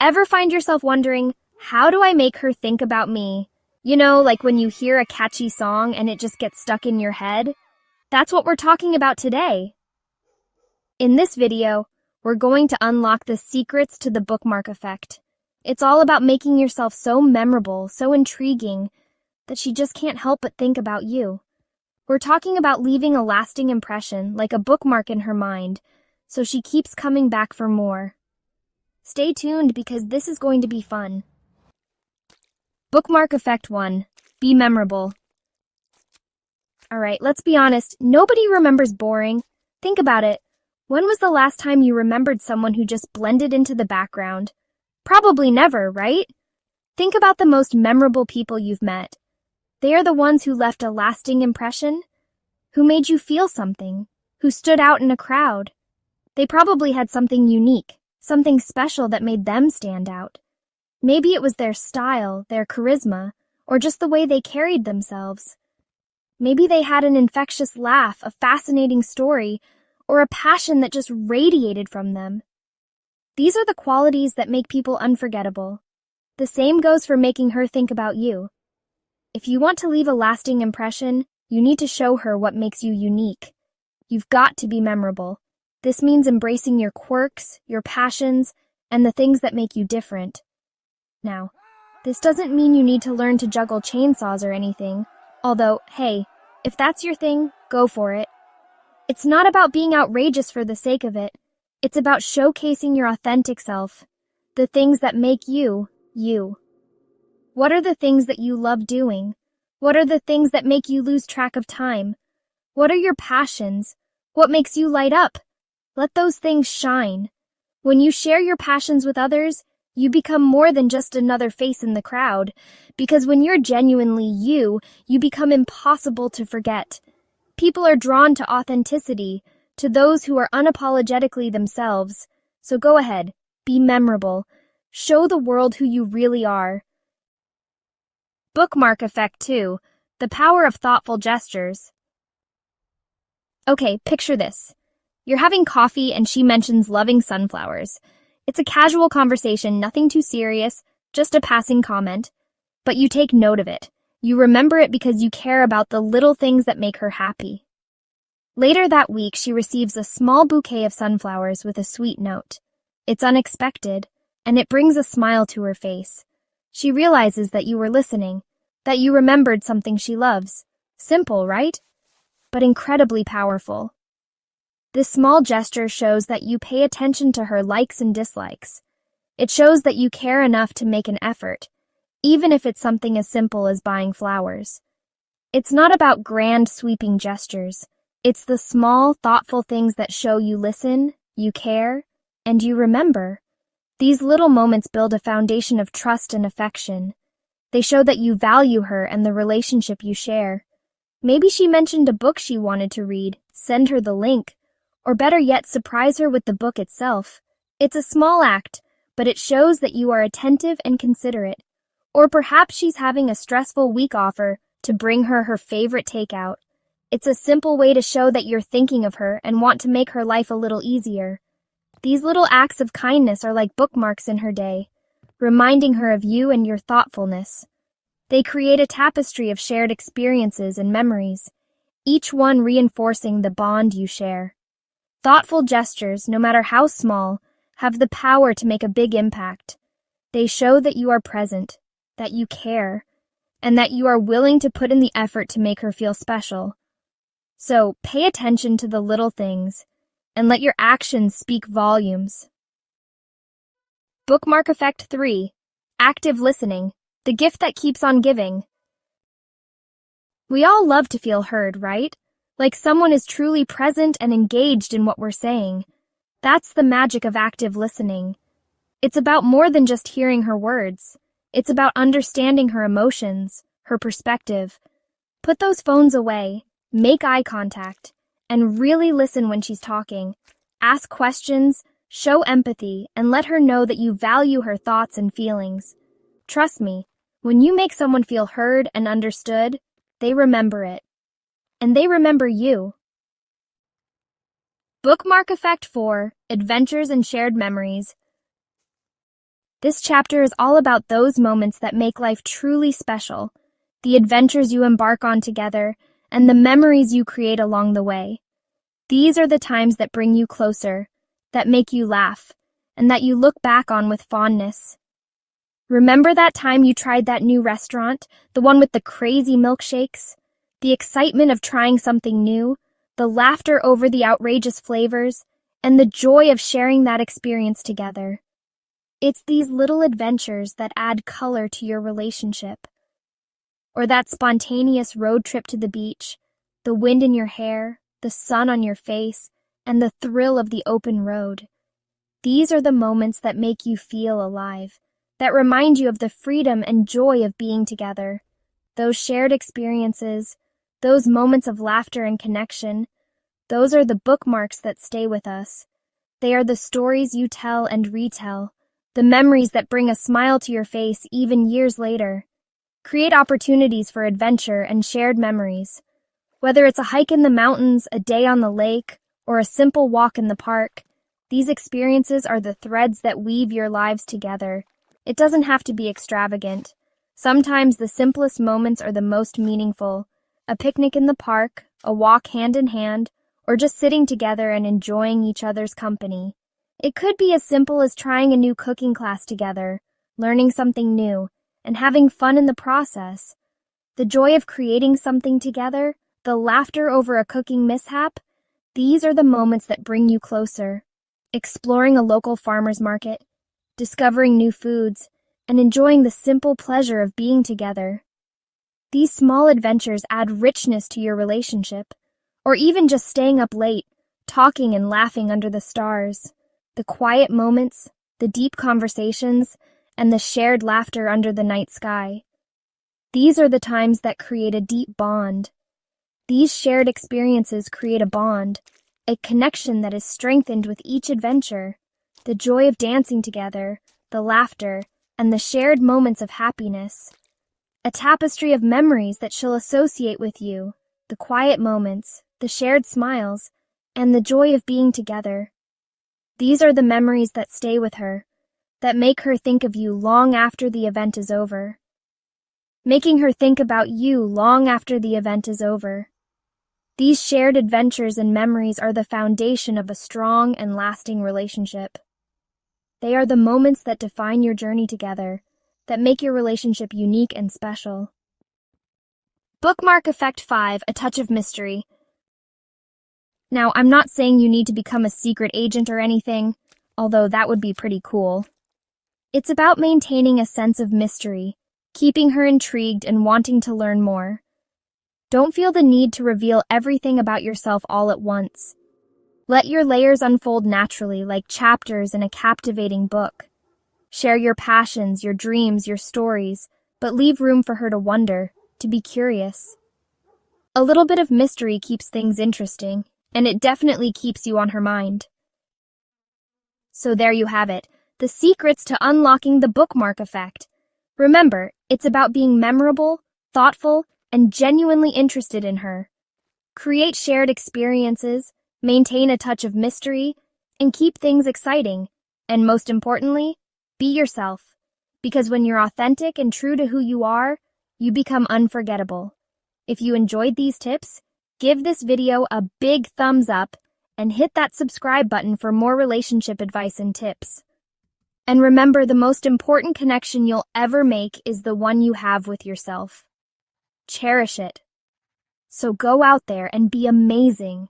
Ever find yourself wondering, how do I make her think about me? You know, like when you hear a catchy song and it just gets stuck in your head? That's what we're talking about today. In this video, we're going to unlock the secrets to the bookmark effect. It's all about making yourself so memorable, so intriguing, that she just can't help but think about you. We're talking about leaving a lasting impression, like a bookmark in her mind, so she keeps coming back for more. Stay tuned because this is going to be fun. Bookmark Effect 1. Be memorable. Alright, let's be honest, nobody remembers boring. Think about it. When was the last time you remembered someone who just blended into the background? Probably never, right? Think about the most memorable people you've met. They are the ones who left a lasting impression, who made you feel something, who stood out in a crowd. They probably had something unique, something special that made them stand out. Maybe it was their style, their charisma, or just the way they carried themselves. Maybe they had an infectious laugh, a fascinating story, or a passion that just radiated from them. These are the qualities that make people unforgettable. The same goes for making her think about you. If you want to leave a lasting impression, you need to show her what makes you unique. You've got to be memorable. This means embracing your quirks, your passions, and the things that make you different. Now, this doesn't mean you need to learn to juggle chainsaws or anything, although, hey, if that's your thing, go for it. It's not about being outrageous for the sake of it. It's about showcasing your authentic self, the things that make you, you. What are the things that you love doing? What are the things that make you lose track of time? What are your passions? What makes you light up? Let those things shine. When you share your passions with others, you become more than just another face in the crowd, because when you're genuinely you become impossible to forget. People are drawn to authenticity, to those who are unapologetically themselves. So go ahead, be memorable. Show the world who you really are. Bookmark Effect 2. The power of thoughtful gestures. Okay, picture this. You're having coffee and she mentions loving sunflowers. It's a casual conversation, nothing too serious, just a passing comment. But you take note of it. You remember it because you care about the little things that make her happy. Later that week, she receives a small bouquet of sunflowers with a sweet note. It's unexpected, and it brings a smile to her face. She realizes that you were listening, that you remembered something she loves. Simple, right? But incredibly powerful. This small gesture shows that you pay attention to her likes and dislikes. It shows that you care enough to make an effort, even if it's something as simple as buying flowers. It's not about grand, sweeping gestures. It's the small, thoughtful things that show you listen, you care, and you remember. These little moments build a foundation of trust and affection. They show that you value her and the relationship you share. Maybe she mentioned a book she wanted to read. Send her the link. Or better yet, surprise her with the book itself. It's a small act, but it shows that you are attentive and considerate. Or perhaps she's having a stressful week offer to bring her her favorite takeout. It's a simple way to show that you're thinking of her and want to make her life a little easier. These little acts of kindness are like bookmarks in her day, reminding her of you and your thoughtfulness. They create a tapestry of shared experiences and memories, each one reinforcing the bond you share. Thoughtful gestures, no matter how small, have the power to make a big impact. They show that you are present, that you care, and that you are willing to put in the effort to make her feel special. So, pay attention to the little things, and let your actions speak volumes. Bookmark Effect 3. Active listening. The gift that keeps on giving. We all love to feel heard, right? Like someone is truly present and engaged in what we're saying. That's the magic of active listening. It's about more than just hearing her words. It's about understanding her emotions, her perspective. Put those phones away, make eye contact, and really listen when she's talking. Ask questions, show empathy, and let her know that you value her thoughts and feelings. Trust me, when you make someone feel heard and understood, they remember it. And they remember you. Bookmark Effect 4. Adventures and Shared Memories. This chapter is all about those moments that make life truly special, the adventures you embark on together, and the memories you create along the way. These are the times that bring you closer, that make you laugh, and that you look back on with fondness. Remember that time you tried that new restaurant, the one with the crazy milkshakes? The excitement of trying something new, the laughter over the outrageous flavors, and the joy of sharing that experience together. It's these little adventures that add color to your relationship. Or that spontaneous road trip to the beach, the wind in your hair, the sun on your face, and the thrill of the open road. These are the moments that make you feel alive, that remind you of the freedom and joy of being together. Those shared experiences, those moments of laughter and connection, those are the bookmarks that stay with us. They are the stories you tell and retell, the memories that bring a smile to your face even years later. Create opportunities for adventure and shared memories. Whether it's a hike in the mountains, a day on the lake, or a simple walk in the park, these experiences are the threads that weave your lives together. It doesn't have to be extravagant. Sometimes the simplest moments are the most meaningful. A picnic in the park, a walk hand in hand, or just sitting together and enjoying each other's company. It could be as simple as trying a new cooking class together, learning something new, and having fun in the process. The joy of creating something together, the laughter over a cooking mishap, these are the moments that bring you closer. Exploring a local farmer's market, discovering new foods, and enjoying the simple pleasure of being together. These small adventures add richness to your relationship, or even just staying up late, talking and laughing under the stars. The quiet moments, the deep conversations, and the shared laughter under the night sky. These are the times that create a deep bond. These shared experiences create a bond, a connection that is strengthened with each adventure. The joy of dancing together, the laughter, and the shared moments of happiness. A tapestry of memories that she'll associate with you, the quiet moments, the shared smiles, and the joy of being together. These are the memories that stay with her, that make her think of you long after the event is over. Making her think about you long after the event is over. These shared adventures and memories are the foundation of a strong and lasting relationship. They are the moments that define your journey together, that make your relationship unique and special. Bookmark Effect 5, A Touch of Mystery. Now, I'm not saying you need to become a secret agent or anything, although that would be pretty cool. It's about maintaining a sense of mystery, keeping her intrigued and wanting to learn more. Don't feel the need to reveal everything about yourself all at once. Let your layers unfold naturally like chapters in a captivating book. Share your passions, your dreams, your stories, but leave room for her to wonder, to be curious. A little bit of mystery keeps things interesting, and it definitely keeps you on her mind. So there you have it, the secrets to unlocking the bookmark effect. Remember, it's about being memorable, thoughtful, and genuinely interested in her. Create shared experiences, maintain a touch of mystery, and keep things exciting. And most importantly, be yourself. Because when you're authentic and true to who you are, you become unforgettable. If you enjoyed these tips, give this video a big thumbs up and hit that subscribe button for more relationship advice and tips. And remember, the most important connection you'll ever make is the one you have with yourself. Cherish it. So go out there and be amazing.